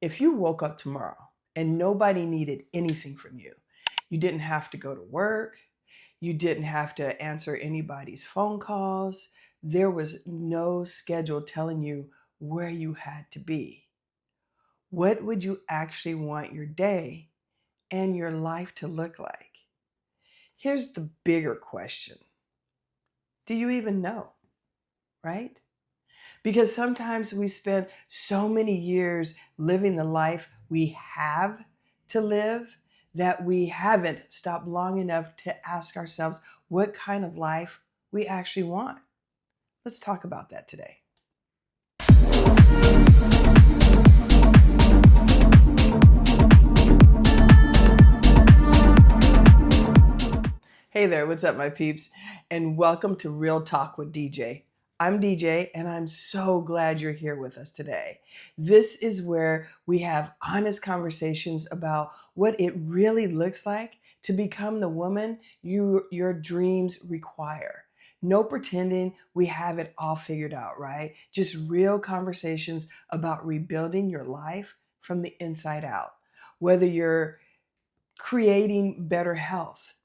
If you woke up tomorrow and nobody needed anything from you, you didn't have to go to work, you didn't have to answer anybody's phone calls, there was no schedule telling you where you had to be. What would you actually want your day and your life to look like? Here's the bigger question. Do you even know, right? Because sometimes we spend so many years living the life we have to live that we haven't stopped long enough to ask ourselves what kind of life we actually want. Let's talk about that today. Hey there, what's up, my peeps? And welcome to Real Talk with DJ. I'm DJ, and I'm so glad you're here with us today. This is where we have honest conversations about what it really looks like to become the woman your dreams require. No pretending we have it all figured out, right? Just real conversations about rebuilding your life from the inside out. Whether you're creating better health,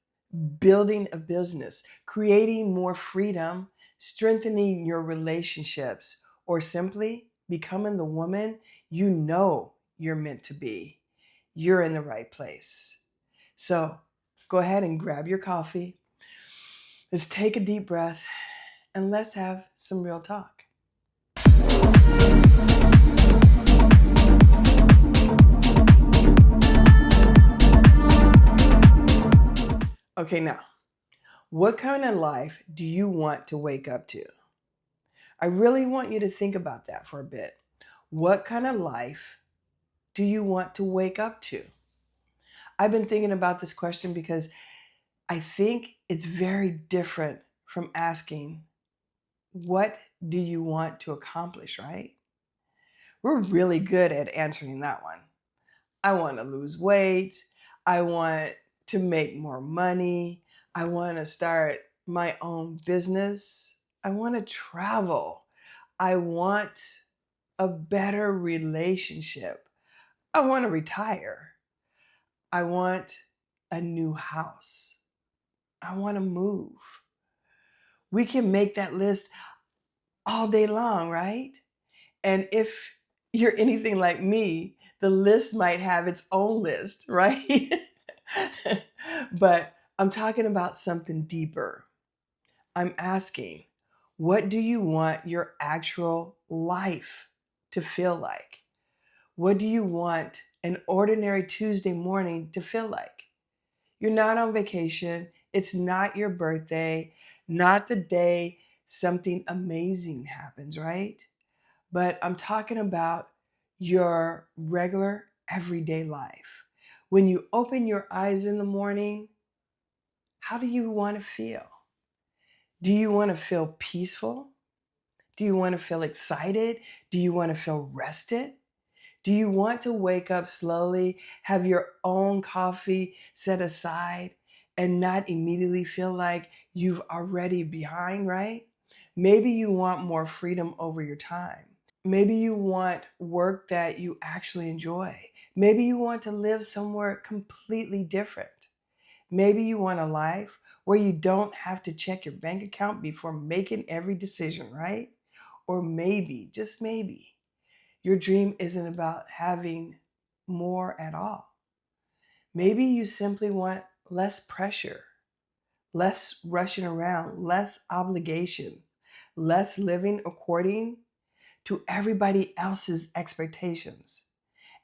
building a business, creating more freedom, strengthening your relationships, or simply becoming the woman you know you're meant to be, you're in the right place. So go ahead and grab your coffee. Let's take a deep breath and let's have some real talk. Okay, now, what kind of life do you want to wake up to? I really want you to think about that for a bit. What kind of life do you want to wake up to? I've been thinking about this question because I think it's very different from asking, what do you want to accomplish, right? We're really good at answering that one. I want to lose weight. I want to make more money. I want to start my own business. I want to travel. I want a better relationship. I want to retire. I want a new house. I want to move. We can make that list all day long, right? And if you're anything like me, the list might have its own list, right? But I'm talking about something deeper. I'm asking, what do you want your actual life to feel like? What do you want an ordinary Tuesday morning to feel like? You're not on vacation. It's not your birthday, not the day something amazing happens, right? But I'm talking about your regular everyday life. When you open your eyes in the morning, how do you want to feel? Do you want to feel peaceful? Do you want to feel excited? Do you want to feel rested? Do you want to wake up slowly, have your own coffee set aside, and not immediately feel like you've already behind, right? Maybe you want more freedom over your time. Maybe you want work that you actually enjoy. Maybe you want to live somewhere completely different. Maybe you want a life where you don't have to check your bank account before making every decision, right? Or maybe, just maybe, your dream isn't about having more at all. Maybe you simply want less pressure, less rushing around, less obligation, less living according to everybody else's expectations.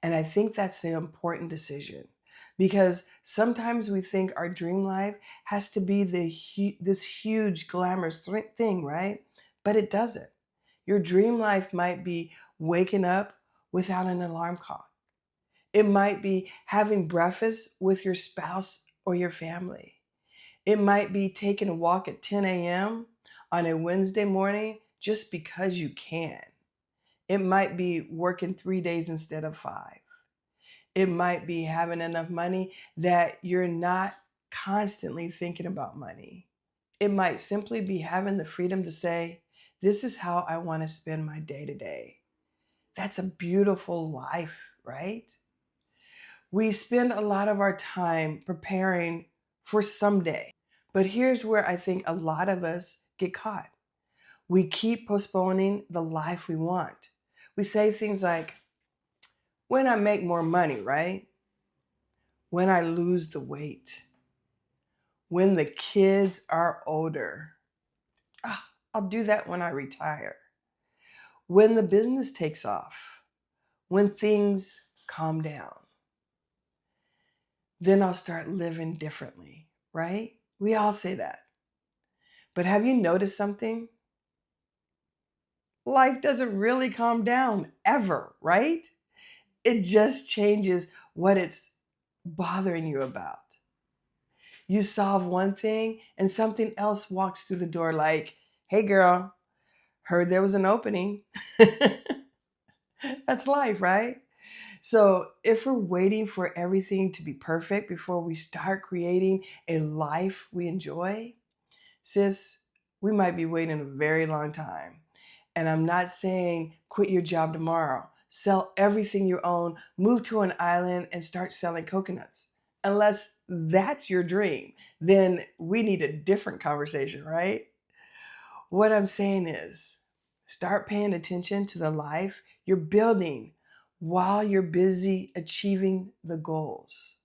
And I think that's the important decision because sometimes we think our dream life has to be this huge glamorous thing, right? But it doesn't. Your dream life might be waking up without an alarm clock. It might be having breakfast with your spouse or your family. It might be taking a walk at 10 a.m. on a Wednesday morning just because you can. It might be working 3 days instead of 5. It might be having enough money that you're not constantly thinking about money. It might simply be having the freedom to say, this is how I want to spend my day to day. That's a beautiful life right? We spend a lot of our time preparing for someday. But here's where I think a lot of us get caught. We keep postponing the life we want. We say things like, when I make more money, right? When I lose the weight, when the kids are older. Ah, I'll do that when I retire. When the business takes off, when things calm down, then I'll start living differently, right? We all say that. But have you noticed something? Life doesn't really calm down ever, right? It just changes what it's bothering you about. You solve one thing and something else walks through the door like, hey girl, heard there was an opening. That's life, right? So if we're waiting for everything to be perfect before we start creating a life we enjoy, sis, we might be waiting a very long time. And I'm not saying quit your job tomorrow, sell everything you own, move to an island and start selling coconuts. Unless that's your dream, then we need a different conversation, right? What I'm saying is start paying attention to the life you're building while you're busy achieving the goals.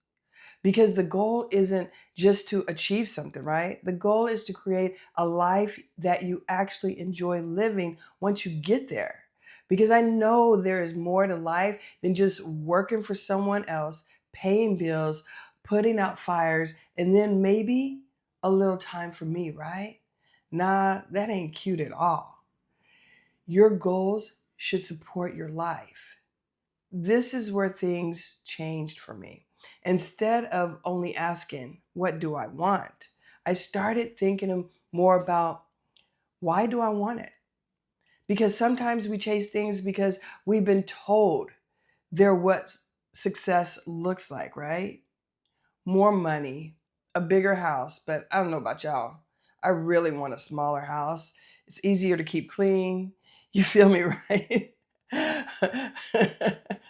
Because the goal isn't just to achieve something, right? The goal is to create a life that you actually enjoy living once you get there. Because I know there is more to life than just working for someone else, paying bills, putting out fires, and then maybe a little time for me, right? Nah, that ain't cute at all. Your goals should support your life. This is where things changed for me. Instead of only asking, what do I want? I started thinking more about, why do I want it? Because sometimes we chase things because we've been told they're what success looks like, right? More money, a bigger house, but I don't know about y'all. I really want a smaller house. It's easier to keep clean. You feel me, right?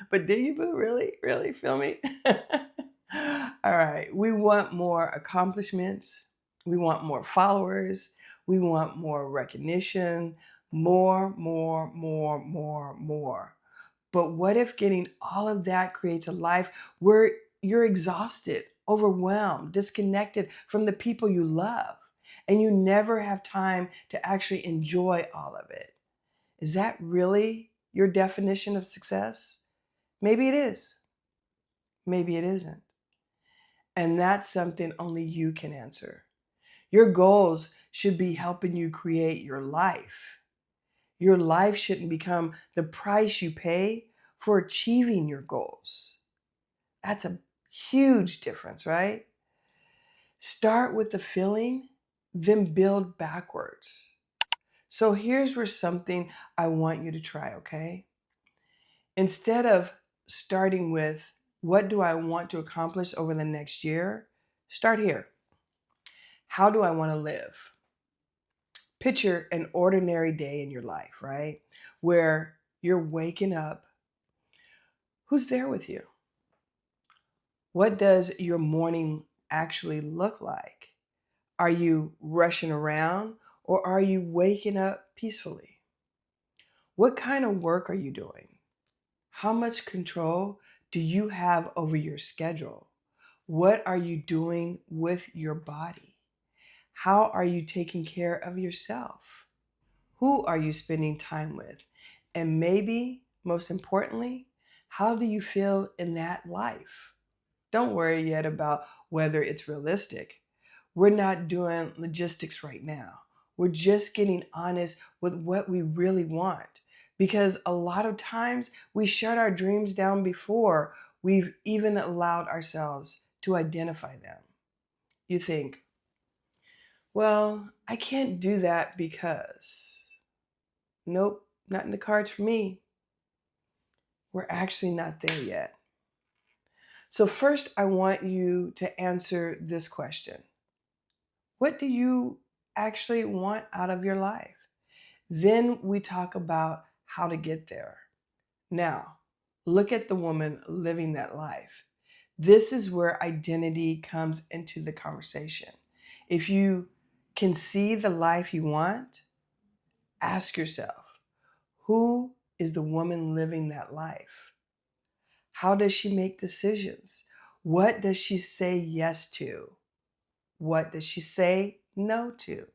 But do you, boo? Really? Really feel me? All right. We want more accomplishments. We want more followers. We want more recognition. More, more, more, more, more. But what if getting all of that creates a life where you're exhausted, overwhelmed, disconnected from the people you love, and you never have time to actually enjoy all of it? Is that really your definition of success? Maybe it is. Maybe it isn't. And that's something only you can answer. Your goals should be helping you create your life. Your life shouldn't become the price you pay for achieving your goals. That's a huge difference, right? Start with the feeling, then build backwards. So here's where something I want you to try, okay? Instead of starting with, what do I want to accomplish over the next year? Start here. How do I want to live? Picture an ordinary day in your life, right? Where you're waking up. Who's there with you? What does your morning actually look like? Are you rushing around or are you waking up peacefully? What kind of work are you doing? How much control do you have over your schedule? What are you doing with your body? How are you taking care of yourself? Who are you spending time with? And maybe, most importantly, how do you feel in that life? Don't worry yet about whether it's realistic. We're not doing logistics right now. We're just getting honest with what we really want. Because a lot of times we shut our dreams down before we've even allowed ourselves to identify them. You think, well, I can't do that because. Nope, not in the cards for me. We're actually not there yet. So, first, I want you to answer this question: what do you actually want out of your life? Then we talk about how to get there. Now, Look at the woman living that life. This is where identity comes into the conversation. If you can see the life you want, ask yourself, who is the woman living that life? How does she make decisions? What does she say yes to? What does she say no to?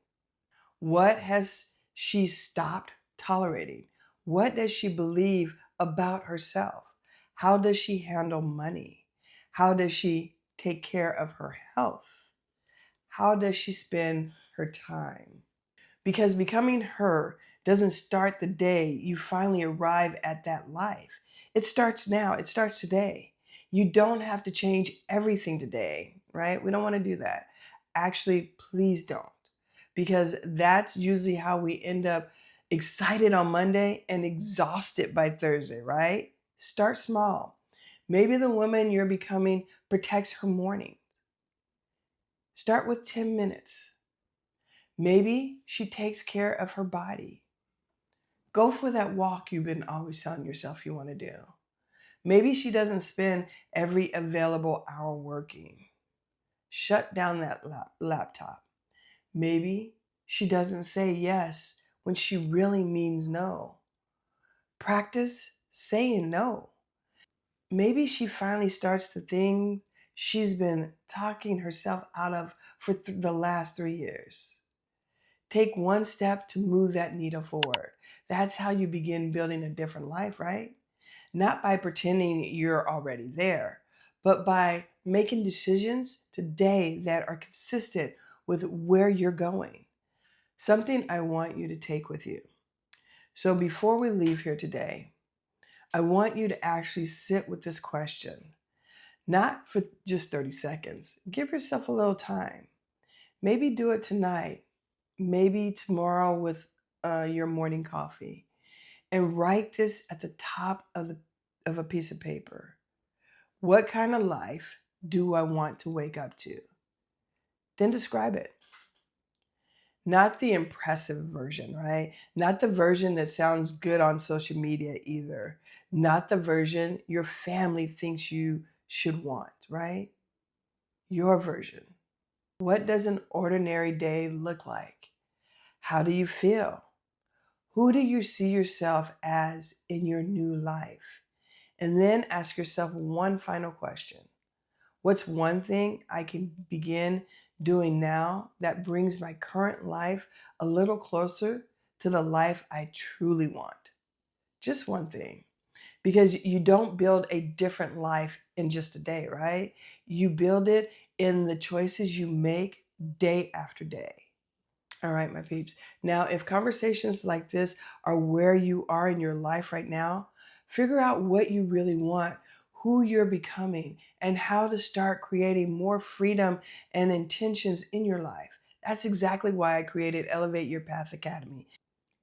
What has she stopped tolerating? What does she believe about herself? How does she handle money? How does she take care of her health? How does she spend her time? Because becoming her doesn't start the day you finally arrive at that life. It starts now, it starts today. You don't have to change everything today, right? We don't want to do that. Actually, please don't, because that's usually how we end up excited on Monday and exhausted by Thursday, right? Start small. Maybe the woman you're becoming protects her morning. Start with 10 minutes. Maybe she takes care of her body. Go for that walk you've been always telling yourself you want to do. Maybe she doesn't spend every available hour working. Shut down that laptop. Maybe she doesn't say yes when she really means no. Practice saying no. Maybe she finally starts the thing she's been talking herself out of for the last 3 years. Take one step to move that needle forward. That's how you begin building a different life, right? Not by pretending you're already there, but by making decisions today that are consistent with where you're going. Something I want you to take with you. So before we leave here today, I want you to actually sit with this question, not for just 30 seconds. Give yourself a little time. Maybe do it tonight, maybe tomorrow with your morning coffee, and write this at the top of a piece of paper. What kind of life do I want to wake up to? Then describe it. Not the impressive version, right? Not the version that sounds good on social media either. Not the version your family thinks you should want, right? Your version. What does an ordinary day look like? How do you feel? Who do you see yourself as in your new life? And then ask yourself one final question. What's one thing I can begin doing now that brings my current life a little closer to the life I truly want? Just one thing. Because you don't build a different life in just a day, right? You build it in the choices you make day after day. All right, my peeps. Now, if conversations like this are where you are in your life right now, figure out what you really want, who you're becoming, and how to start creating more freedom and intentions in your life. That's exactly why I created Elevate Your Path Academy.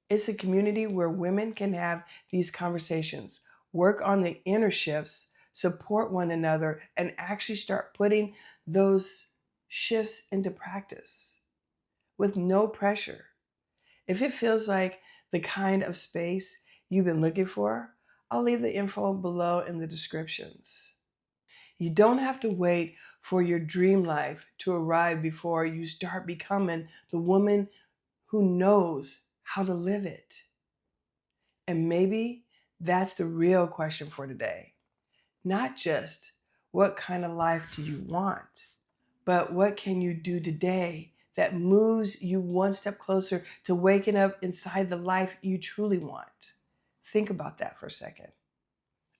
It's a community where women can have these conversations, work on the inner shifts, support one another, and actually start putting those shifts into practice with no pressure. If it feels like the kind of space you've been looking for, I'll leave the info below in the descriptions. You don't have to wait for your dream life to arrive before you start becoming the woman who knows how to live it. And maybe that's the real question for today. Not just what kind of life do you want, but what can you do today that moves you one step closer to waking up inside the life you truly want? Think about that for a second.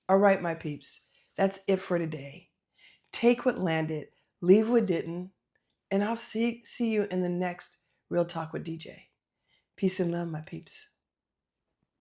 All right, my peeps, that's it for today. Take what landed, leave what didn't, and I'll see you in the next Real Talk with DJ. Peace and love, my peeps.